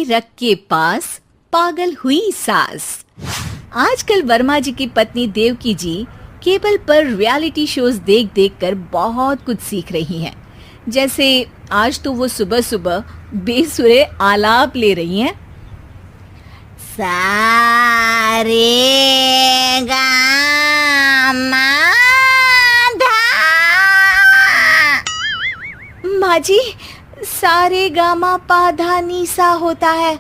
रख के पास पागल हुई सास। आजकल वर्मा जी की पत्नी देवकी जी केबल पर रियलिटी शोज देख देख कर बहुत कुछ सीख रही हैं। जैसे आज तो वो सुबह सुबह बेसुरे आलाप ले रही हैं। सारे गामा माँ जी, सारे गामा पाधा नीसा होता है।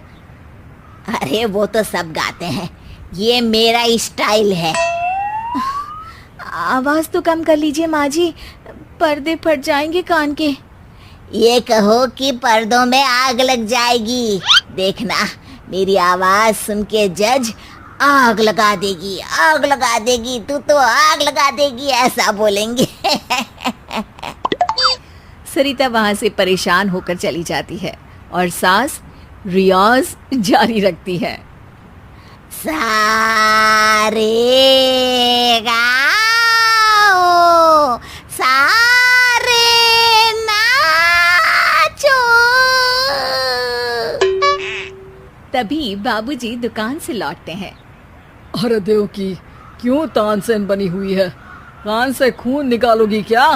अरे वो तो सब गाते हैं, ये मेरा स्टाइल है। आवाज तो कम कर लीजिए माँ जी, पर्दे फट जाएंगे कान के। ये कहो कि पर्दों में आग लग जाएगी। देखना, मेरी आवाज सुन के जज आग लगा देगी, आग लगा देगी, तू तो आग लगा देगी, ऐसा बोलेंगे। सरिता वहां से परेशान होकर चली जाती है और सास रियाज जारी रखती है। सारे गाओ, सारे नाचो। तभी बाबूजी दुकान से लौटते हैं। अरे देवकी, क्यों तानसेन बनी हुई है? कान से खून निकालोगी क्या?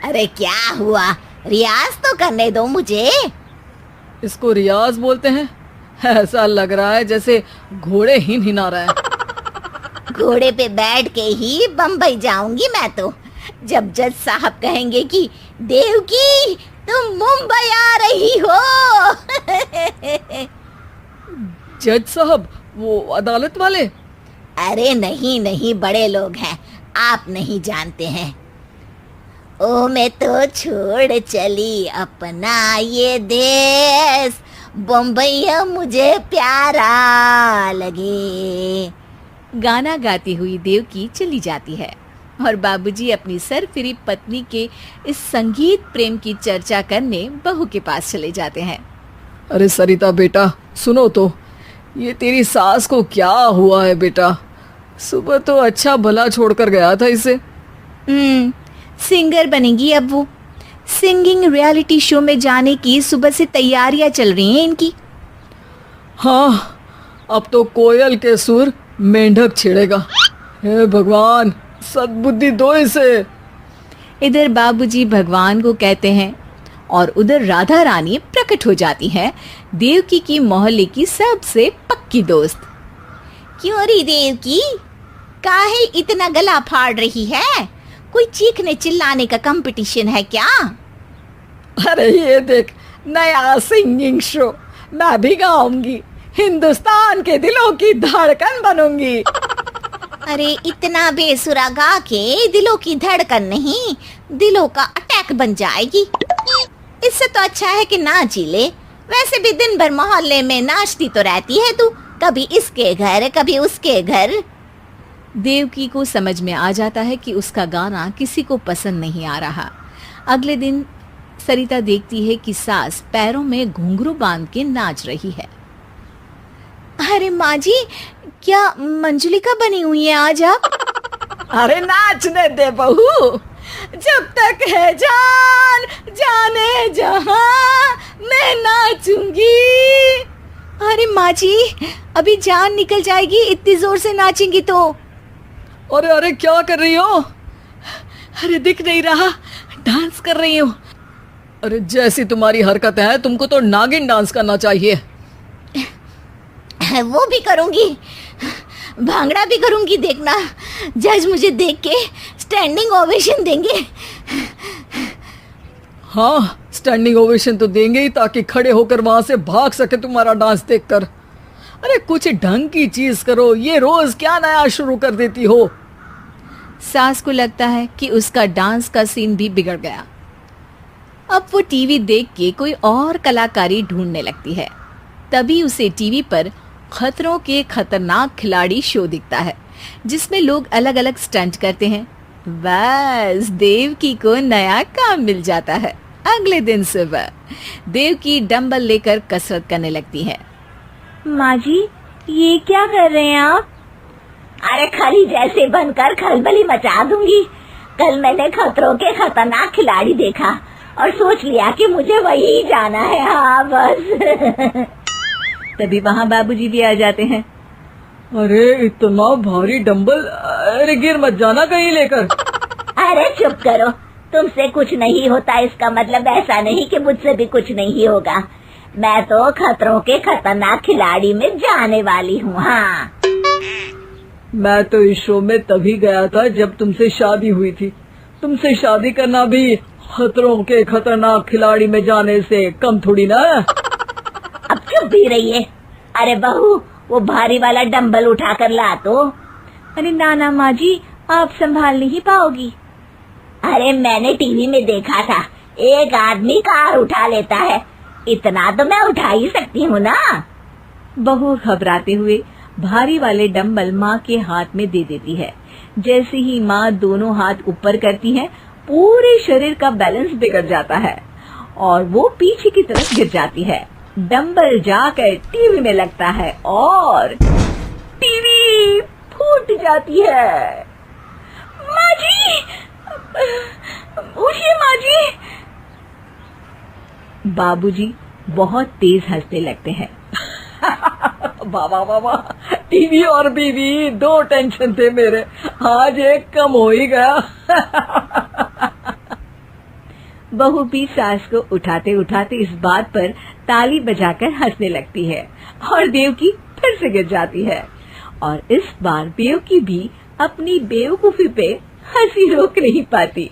अरे क्या हुआ, रियाज तो करने दो मुझे। इसको रियाज बोलते हैं? ऐसा लग रहा है जैसे घोड़े हिना रहा है। घोड़े पे बैठ के ही बम्बई जाऊंगी मैं तो, जब जज साहब कहेंगे कि देवकी तुम मुंबई आ रही हो। जज साहब, वो अदालत वाले? अरे नहीं नहीं, बड़े लोग हैं, आप नहीं जानते हैं। ओ मैं तो छोड़ चली अपना ये देश, बम्बई मुझे प्यारा लगे। गाना गाती हुई देवकी चली जाती है और बाबूजी अपनी सरफिरी पत्नी के इस संगीत प्रेम की चर्चा करने बहू के पास चले जाते हैं। अरे सरिता बेटा, सुनो तो, ये तेरी सास को क्या हुआ है बेटा? सुबह तो अच्छा भला छोड़कर गया था इसे। सिंगर बनेगी अब वो। सिंगिंग रियलिटी शो में जाने की सुबह से तैयारियां चल रही हैं इनकी। हाँ, अब तो कोयल के सुर मेंढक छेड़ेगा। हे भगवान, सद्बुद्धि दो इसे। इधर बाबूजी भगवान को कहते हैं और उधर राधा रानी प्रकट हो जाती है, देवकी की मोहल्ले की सबसे पक्की दोस्त। क्यों री देवकी, काहे इतना गला फाड़ रही है? कोई चीखने चिल्लाने का कंपटीशन है क्या? अरे ये देख, नया सिंगिंग शो, मैं भी गाऊंगी, हिंदुस्तान के दिलों की धड़कन बनूंगी। अरे इतना बेसुरा गा के दिलों की धड़कन नहीं, दिलों का अटैक बन जाएगी। इससे तो अच्छा है कि नाच ही ले। वैसे भी दिन भर मोहल्ले में नाचती तो रहती है तू, कभी इसके घर कभी उसके घर। देवकी को समझ में आ जाता है कि उसका गाना किसी को पसंद नहीं आ रहा। अगले दिन सरिता देखती है कि सास पैरों में घुंघरू बांध के नाच रही है। अरे माँ जी, क्या मंजुलिका बनी हुई है आज आप? अरे नाचने दे बहू, जब तक है जान जाने जहां मैं नाचूंगी। अरे माँ जी, अभी जान निकल जाएगी, इतनी जोर से नाचेंगी तो। अरे अरे, क्या कर रही हो? अरे दिख नहीं रहा, डांस कर रही हूँ। अरे जैसी तुम्हारी हरकत है, तुमको तो नागिन डांस करना चाहिए। वो भी करूंगी, भांगड़ा भी करूंगी। देखना, जज मुझे देख के स्टैंडिंग ओवेशन देंगे। हाँ, स्टैंडिंग ओवेशन तो देंगे ही, ताकि खड़े होकर वहां से भाग सके तुम्हारा डांस देखकर। अरे कुछ ढंग की चीज करो, ये रोज क्या नया शुरू कर देती हो? सास को लगता है कि उसका डांस का सीन भी बिगड़ गया। अब वो टीवी देख के कोई और कलाकारी ढूंढने लगती है। तभी उसे टीवी पर खतरों के खतरनाक खिलाड़ी शो दिखता है, जिसमें लोग अलग अलग स्टंट करते हैं। बस देवकी को नया काम मिल जाता है। अगले दिन सुबह देवकी डंबल लेकर कसरत करने लगती है। माँ जी, ये क्या कर रहे हैं आप? अरे खली जैसे बनकर खलबली मचा दूंगी। कल मैंने खतरों के खतरनाक खिलाड़ी देखा और सोच लिया कि मुझे वही जाना है। हाँ बस। तभी वहाँ बाबूजी भी आ जाते हैं। अरे इतना भारी डंबल, अरे गिर मत जाना कहीं लेकर। अरे चुप करो, तुमसे कुछ नहीं होता इसका मतलब ऐसा नहीं कि मुझसे भी कुछ नहीं होगा। मैं तो खतरों के खतरनाक खिलाड़ी में जाने वाली हूँ। हाँ, मैं तो इस शो में तभी गया था जब तुमसे शादी हुई थी। तुमसे शादी करना भी खतरों के खतरनाक खिलाड़ी में जाने से कम थोड़ी ना है। अब चुप भी रहिए। अरे बहू, वो भारी वाला डंबल उठा कर ला तो। अरे ना माँ जी, आप संभाल नहीं पाओगी। अरे मैंने टीवी में देखा था, एक आदमी कार उठा लेता है, इतना तो मैं उठा ही सकती हूँ ना। बहू घबराते हुए भारी वाले डंबल माँ के हाथ में दे देती है। जैसे ही माँ दोनों हाथ ऊपर करती है, पूरे शरीर का बैलेंस बिगड़ जाता है और वो पीछे की तरफ गिर जाती है। डंबल जाकर टीवी में लगता है और टीवी फूट जाती है। माँ जी, उठिए माँ जी। बाबूजी बहुत तेज हंसने लगते हैं। बाबा बाबा, टीवी और बीवी दो टेंशन थे मेरे, आज एक कम हो ही गया। बहू भी सास को उठाते उठाते इस बात पर ताली बजाकर हंसने लगती है और देवकी फिर से गिर जाती है। और इस बार देवकी भी अपनी बेवकूफी पे हंसी रोक नहीं पाती।